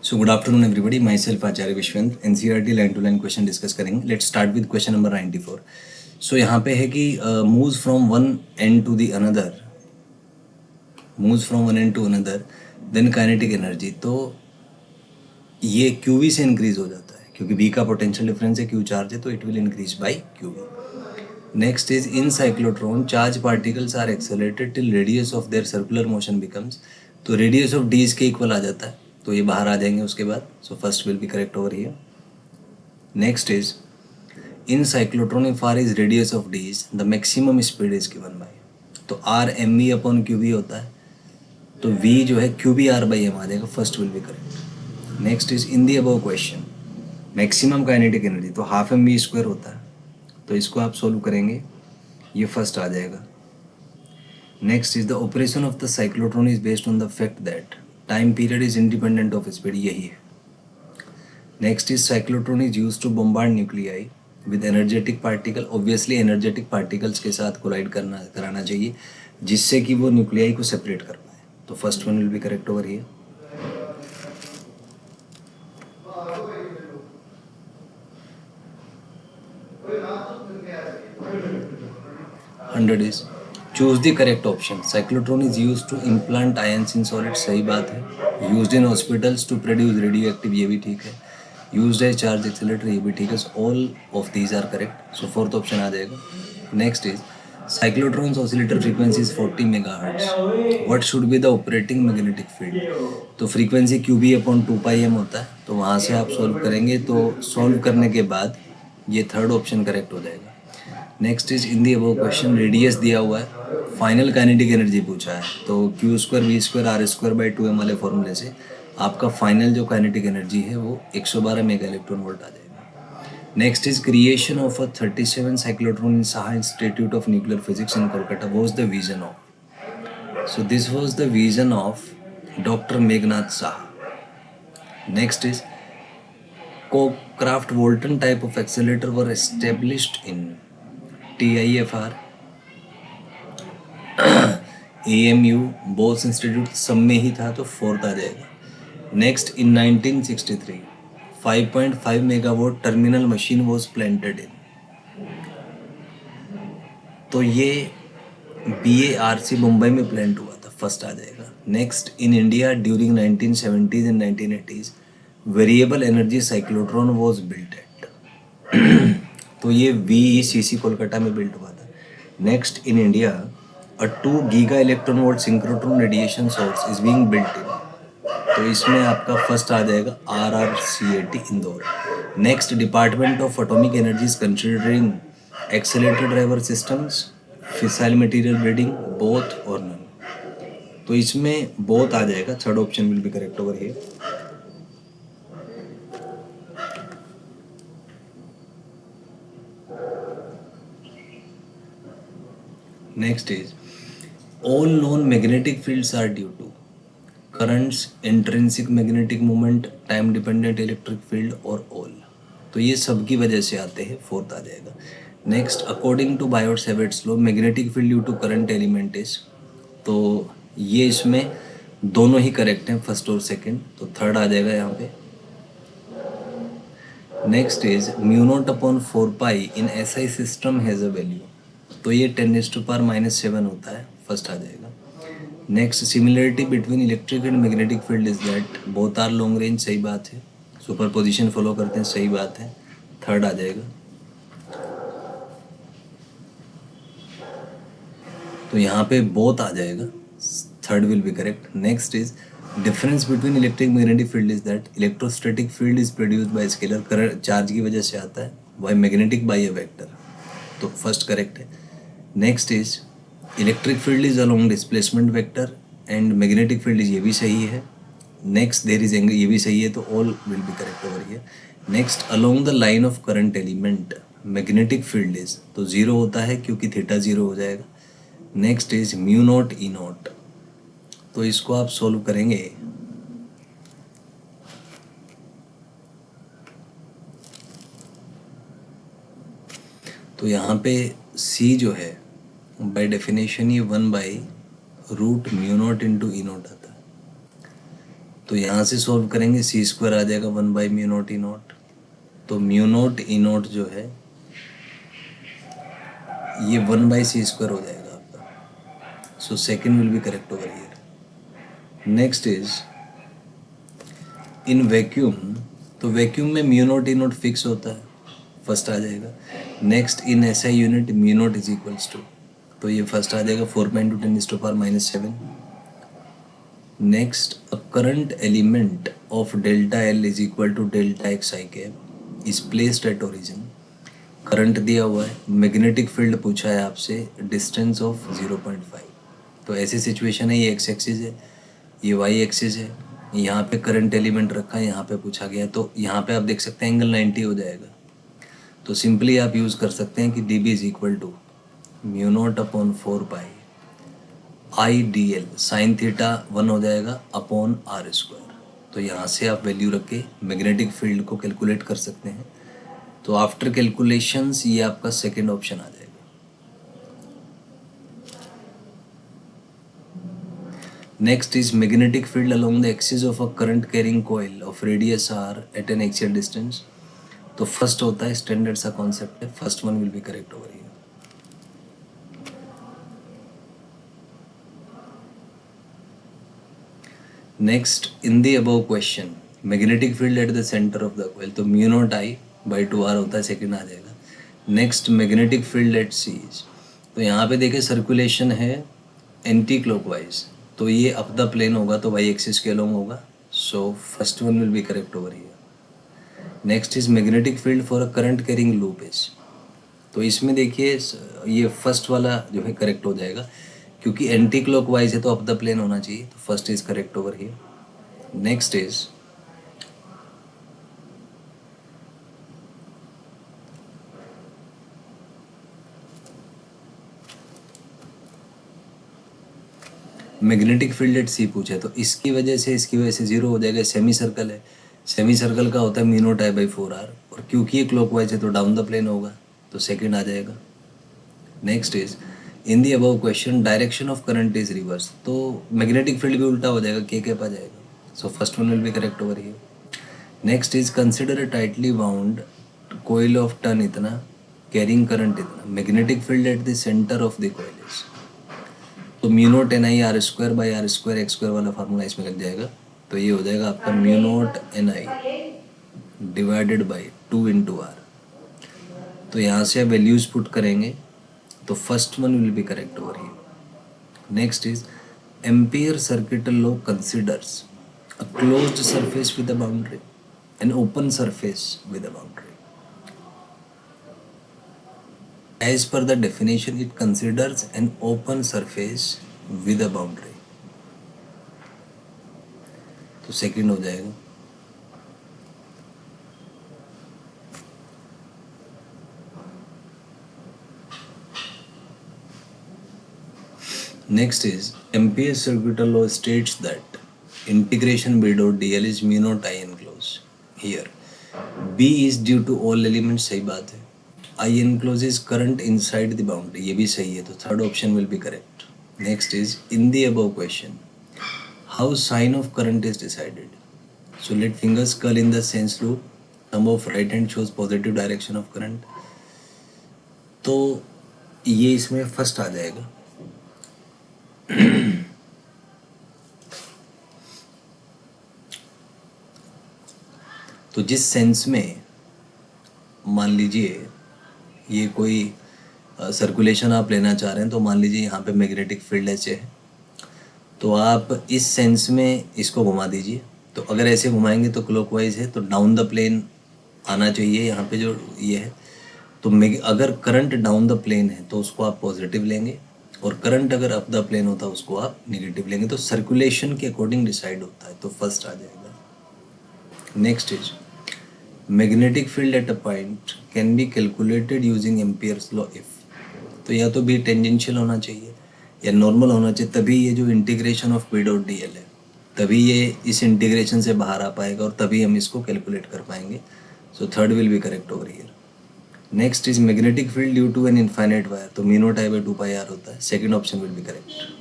So good afternoon everybody, myself Acharya Vishwant. NCERT line to line question discuss करेंगे। Let's start with question number 94। So यहाँ पे है कि moves from one end to the another, moves from one end to another, then kinetic energy. तो ये qv से increase हो जाता है क्योंकि बी का पोटेंशियल डिफरेंस है, क्यू चार्ज है, तो it will increase by QV. Next is in cyclotron charge particles are accelerated till radius of their circular motion becomes, तो रेडियस ऑफ डी इसके इक्वल आ जाता है, तो ये बाहर आ जाएंगे उसके बाद। So first will be correct over here. Next is in cyclotron if R is radius of D is the maximum speed is given by, तो r m v upon q v होता है, तो वी जो है q b r by m आ जाएगा। First will be correct. Next is in the above question maximum kinetic energy, तो half m v square होता है, तो इसको आप सोल्व करेंगे, ये फर्स्ट आ जाएगा। Next is the operation of the cyclotron is based on the fact that time period is independent of speed, यही है। Next is cyclotron is use to bombard nuclei with energetic particle, obviously energetic particles के साथ collide कराना चाहिए जिससे कि वो nuclei को सेपरेट कर पाए, तो first one will be correct over here. Hundred is choose the correct option. Cyclotron is use to implant ions in solid, सही बात है। Used in hospitals to produce radioactive, ये भी ठीक है। यूज्ड एज चार्ज एक्सेलरेटर, ये भी ठीक है। All of these are correct, so fourth option आ जाएगा। Next is cyclotron's oscillator frequency is 40 megahertz, what should be the operating magnetic field, तो frequency q b upon 2πm होता है, तो वहाँ से आप सॉल्व करेंगे, तो सॉल्व करने के बाद ये थर्ड ऑप्शन करेक्ट हो जाएगा। Next is in the above question radius दिया हुआ है, फाइनल काइनेटिक एनर्जी पूछा है, तो q square v square r square by 2m वाले फॉर्मूले से आपका फाइनल जो काइनेटिक एनर्जी है वो 112 मेगा इलेक्ट्रॉन वोल्ट आ जाएगा। Next is creation of a 37 cyclotron in Saha institute of nuclear physics in Kolkata was the vision of, so this was the vision of Dr. Meghnad Saha. Next is Cockcroft-Walton type of accelerator were established in TIFR, AMU, Bose Institute, सब में ही था, तो fourth आ जाएगा। Next in 1963 5.5 megawatt terminal machine was planted in, तो ये BARC Mumbai में plant हुआ था, फर्स्ट आ जाएगा। Next in India during 1970s and 1980s variable energy cyclotron was built at, तो ये VECC कोलकाता में बिल्ट हुआ था। Next in India a 2 giga electron volt synchrotron radiation source is being built in, तो इसमें आपका फर्स्ट आ जाएगा RRCAT Indore. Next department of atomic energy considering accelerator driver systems, fissile material breeding, both और none, तो इसमें बोथ आ जाएगा। Third option will be correct over here. Next is all non magnetic fields are due to currents, intrinsic magnetic moment, time dependent electric field और all, तो ये सब की वजह से आते हैं, फोर्थ आ जाएगा। Next according to Biot Savart's law magnetic field due to current element is, तो ये इसमें दोनों ही करेक्ट हैं, फर्स्ट और सेकंड, तो थर्ड आ जाएगा यहाँ पे। Next is mu naught upon 4 pi in SI system has a value, तो ये 10⁻⁷ होता है, फर्स्ट आ जाएगा। Next similarity between electric and magnetic field is that both are long range, सही बात है। सुपरपोजिशन फॉलो करते हैं, सही बात है, थर्ड आ जाएगा। तो यहाँ पे बोथ आ जाएगा, third will be correct. Next is difference between electric magnetic field is that electrostatic field is produced by scalar, current charge की वजह से आता है, why magnetic by a vector, तो फर्स्ट करेक्ट है। Next is electric field is along displacement vector and magnetic field is, ये भी सही है। नेक्स्ट देयर इज एंगल, ये भी सही है, तो all will be correct over here. Next along the line of current element magnetic field is, तो जीरो होता है क्योंकि थीटा जीरो हो जाएगा। Next is mu not E not, तो इसको आप सोल्व करेंगे, तो यहाँ पे C जो है बाय डेफिनेशन ये 1/√μ0 × E0 आता है। तो यहाँ से सॉल्व करेंगे, सी स्क्वायर आ जाएगा 1/μ0 E0, तो μ0 E0 जो है ये 1/c² हो जाएगा आपका। So second will be correct over here. Next is in vacuum, तो वैक्यूम में μ0 E0 फिक्स होता है, फर्स्ट आ जाएगा। Next in SI unit μ0 is equals to, तो ये फर्स्ट आ जाएगा 4×10⁻⁷। Next a current element of delta L is equal to delta XI cap is placed at origin. Current दिया हुआ है, मैग्नेटिक फील्ड पूछा है आपसे, डिस्टेंस ऑफ 0.5। तो ऐसी सिचुएशन है, ये x एक्सिस है, ये y एक्सिस है, यहाँ पे करंट एलिमेंट रखा है, यहाँ पे पूछा गया है, तो यहाँ पे आप देख सकते हैं एंगल 90 हो जाएगा। तो सिंपली आप यूज़ कर सकते हैं कि dB is equal to μ0/4π IDL sine theta 1 हो जाएगा अपॉन r²। तो यहाँ से आप वैल्यू रख के मैग्नेटिक फील्ड को कैलकुलेट कर सकते हैं। तो आफ्टर कैलकुलेशंस ये आपका सेकेंड ऑप्शन आ जाएगा। Next is magnetic field along the axis of a current carrying coil of radius r at an axial distance. तो फर्स्ट होता है, स्टैंडर्ड सा कॉन्सेप्ट है, first one will be correct over here. Next in the above question magnetic field at the centre of the coil, तो μ0I/2r होता है, second आ जाएगा। Next magnetic field at C, तो यहाँ पे देखें सर्कुलेशन है एंटी क्लॉकवाइज, तो ये अप द प्लेन होगा, तो y एक्सिस के अलोंग होगा। सो first one will be correct over here. Next is magnetic field for a current carrying loop is, तो इसमें देखिए ये फर्स्ट वाला जो है करेक्ट हो जाएगा, क्योंकि एंटी क्लॉकवाइज है तो अप द प्लेन होना चाहिए, तो first is correct over here. Next is magnetic field at C पूछा है, तो इसकी वजह से 0 हो जाएगा। सेमी सर्कल है, सेमी सर्कल का होता है μ0I/4r, और क्योंकि ये क्लॉकवाइज है तो डाउन द प्लेन होगा, तो सेकंड आ जाएगा। Next is in the above question direction of current is reverse, तो मैग्नेटिक फील्ड भी उल्टा हो जाएगा, k कैप आ जाएगा। So first one will be correct over here. Next is consider a tightly bound coil of turn इतना carrying current इतना, magnetic field at the centre of the coil is, तो μ0NI r²/r²x² वाला formula इसमें लग जाएगा। तो ये हो जाएगा आपका μ0NI डिवाइडेड बाई 2 × r। तो यहाँ से आप वैल्यूज पुट करेंगे, तो first one will be correct over here. Next is ampere circuital law considers a closed surface with a boundary an open surface with a boundary. As per the definition, it considers an open surface with a boundary. तो second हो जाएगा। Next is Ampere's circuital law states that integration B dot dl is μ0I enclosed. Here B is due to all elements, सही बात है। I encloses current inside the boundary, ये भी सही है, तो third option will be correct. Next is in the above question how sign of current is decided. So let fingers curl in the sense loop, thumb of right hand shows positive direction of current, तो ये इसमें first आ जाएगा। तो जिस sense में मान लीजिए ये कोई सर्कुलेशन आप लेना चाह रहे हैं, तो मान लीजिए यहाँ पे मैग्नेटिक फील्ड ऐसे है, तो आप इस सेंस में इसको घुमा दीजिए। तो अगर ऐसे घुमाएंगे तो क्लॉकवाइज है, तो डाउन द प्लेन आना चाहिए यहाँ पे जो ये है। तो अगर करंट डाउन द प्लेन है तो उसको आप पॉजिटिव लेंगे, और करंट अगर अप द प्लेन होता है उसको आप नेगेटिव लेंगे। तो सर्कुलेशन के अकॉर्डिंग डिसाइड होता है, तो फर्स्ट आ जाएगा। Next is magnetic field at a point can be calculated using Ampere's law if, तो या तो बी टेंजेंशियल होना चाहिए या नॉर्मल होना चाहिए, तभी ये जो integration of P dot D L है, तभी ये इस इंटीग्रेशन से बाहर आ पाएगा और तभी हम इसको कैलकुलेट कर पाएंगे। So third will be correct over here. Next is magnetic field due to an infinite wire, तो μ0I/2πr होता है, second option will be correct.